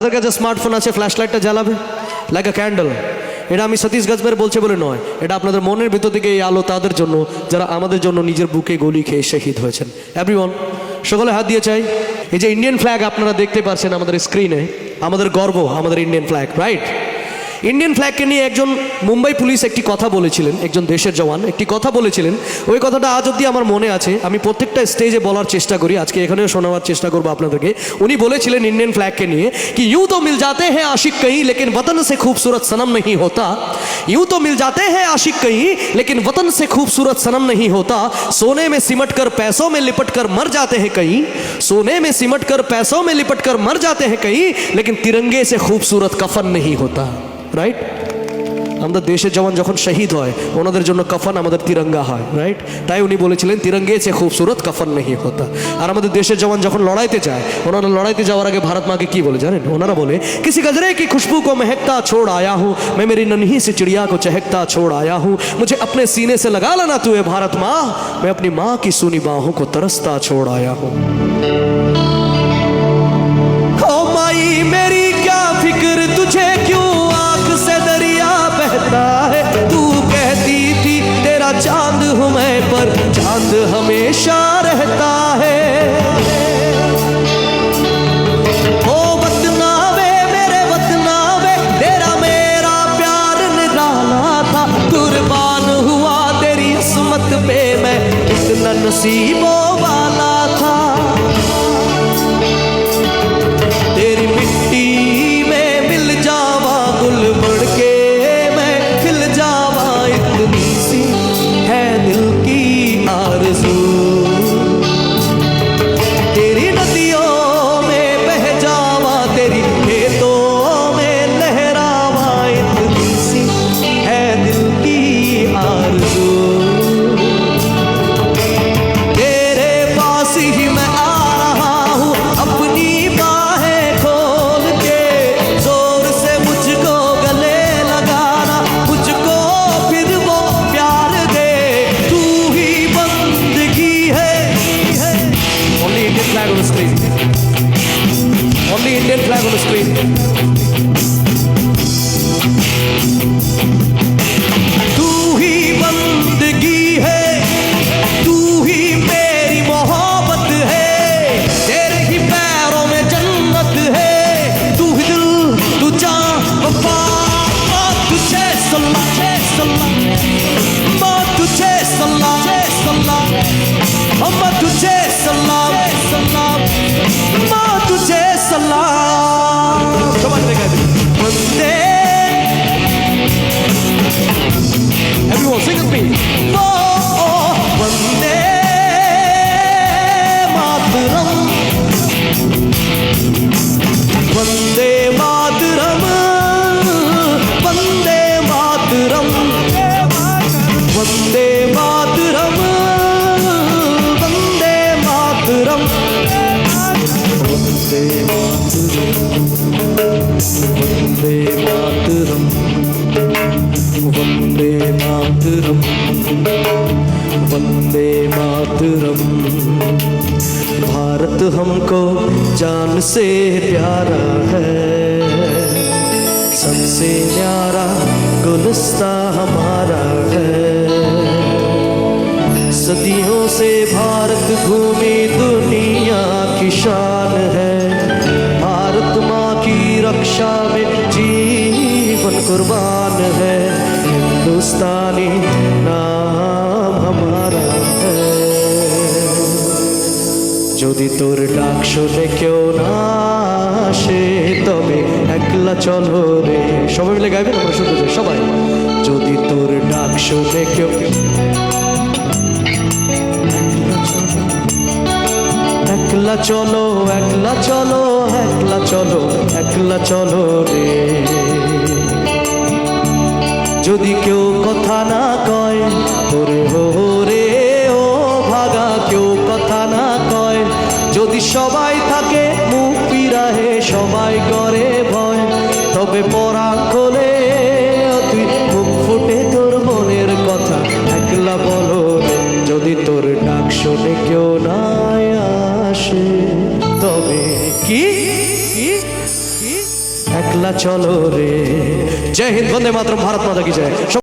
তাদের কাছে স্মার্টফোন আছে, ফ্ল্যাশ লাইটটা জ্বালাবে লাইক আ ক্যান্ডেল। এটা আমি সতীশ গজবের বলছে বলে নয়, এটা আপনাদের মনের ভিতর থেকে এই আলো তাদের জন্য যারা আমাদের জন্য নিজের বুকে গুলি খেয়ে শহীদ হয়েছেন। এভরিওয়ান সকলে হাত দিয়ে চাই। এই যে ইন্ডিয়ান ফ্ল্যাগ আপনারা দেখতে পাচ্ছেন আমাদের স্ক্রিনে, আমাদের গর্ব আমাদের ইন্ডিয়ান ফ্ল্যাগ, রাইট? ইন্ডিয়ান ফ্ল্যাগকে নিয়ে একজন মুম্বাই পুলিশ একটি কথা বলেছিলেন, একজন দেশের জওয়ান একটি কথা বলেছিলেন। ওই কথাটা আজ অব্দি আমার মনে আছে, আমি প্রত্যেকটা স্টেজে বলার চেষ্টা করি, আজকে এখানেও শোনাবার চেষ্টা করবো আপনাদেরকে। উনি বলেছিলেন ইন্ডিয়ান ফ্ল্যাগকে নিয়ে কি यूं तो मिल जाते हैं आशिक कहीं लेकिन वतन से खूबसूरत सनम नहीं होता, यूं तो मिल जाते हैं आशिक कहीं लेकिन वतन से खूबसूरत सनम नहीं होता, सोने में सिमट कर पैसों में लिपट कर मर जाते हैं कहीं, सोने में सिमट कर पैसों में लिपट कर मर जाते हैं कहीं लेकिन तिरंगे से खूबसूरत कफन नहीं होता, রাইট? আমাদের দেশের জওয়ান যখন শহীদ হয় ওনাদের জন্য কফন আমাদের তিরঙ্গা হয়, রাইট? তাই উনি বলেছিলেন তিরঙ্গে সে খুবসুরত কফন নেই হতা। আর আমাদের দেশের জওয়ান যখন লড়াইতে যায়, ওনারা লড়াইতে যাওয়ার আগে ভারত মাকে কি বলে জানেন? ওনারা বলে किसी गजरे की खुशबू को महकता छोड़ आया हूँ, मैं मेरी नन्ही सी चिड़िया को चहकता छोड़ आया हूँ, मुझे अपने सीने से लगा लेना तू है भारत माँ, मैं अपनी माँ की सूनी बाहों को तरसता छोड़ आया हूँ। ओ माई मेरी क्या फिक्र तुझे क्यों है, तू कहती थी तेरा चांद हूं मैं पर चांद हमेशा रहता है। ओ वतनावे मेरे वतनावे तेरा मेरा प्यार निराला था, कुर्बान हुआ तेरी किस्मत पे मैं इतना नसीबों वाला था, तेरी मिट्टी में मिल जावा गुल बढ़ के तेरी नदियों में बह जावा तेरी खेतों में लहरावा इतनी सी है दिल की आरज़ू, तेरे पास ही मैं आ रहा हूँ अपनी बाहें खोल के, जोर से मुझको गले लगाना, मुझको फिर वो प्यार दे, तू ही बंदगी है। Only Indian flag on the screen. Only Indian flag on the screen. तू ही बंदगी है, तू ही मेरी मोहब्बत है, तेरे ही पैरों में जन्नत है, तू ही दिल तू जान वफा, माँ तुझे सल्ला माँ तुझे सल्ला अम्मा तुझे सलाम माँ तुझे सलाम। वंदे everyone sing with me, Vande Mataram Vande Mataram Vande Mataram Vande Mataram Vande Mataram Vande Mataram Vande Mataram Vande Mataram. Bharat हमको जान से प्यारा है, सबसे न्यारा गुलिस्ता हमारा है, सदियों से भारत भूमि दुनिया की शान है, भारत माँ की रक्षा में जीवन कुर्बान है, हिंदुस्तानी नाम हमारा है। যদি তোর ডাক শুনে কেউ না আসে তবে একলা চলো রে, সবাই মিলে গাইবেন, আমরা শুনতে চাই সবাই। যদি তোর ডাক শুনে কেউ একলা চলো একলা চলো একলা চলো একলা চলো রে, যদি কেউ কথা না কয় ওরে হো রে ও ভাগা, কেউ কথা না কয়, যদি সবাই থাকে মুখ ফিরাহে সবাই করে ভয়, তবে পরাণ খোলে তুই মুখ ফুটে তোর মনের কথা একলা বলো রে, যদি তোর ডাক শুনে কেউ না আসে তবে কি একলা চলো রে। জয় হিন্দ, বন্দে মাতরম, ভারত মাতা কি জয়।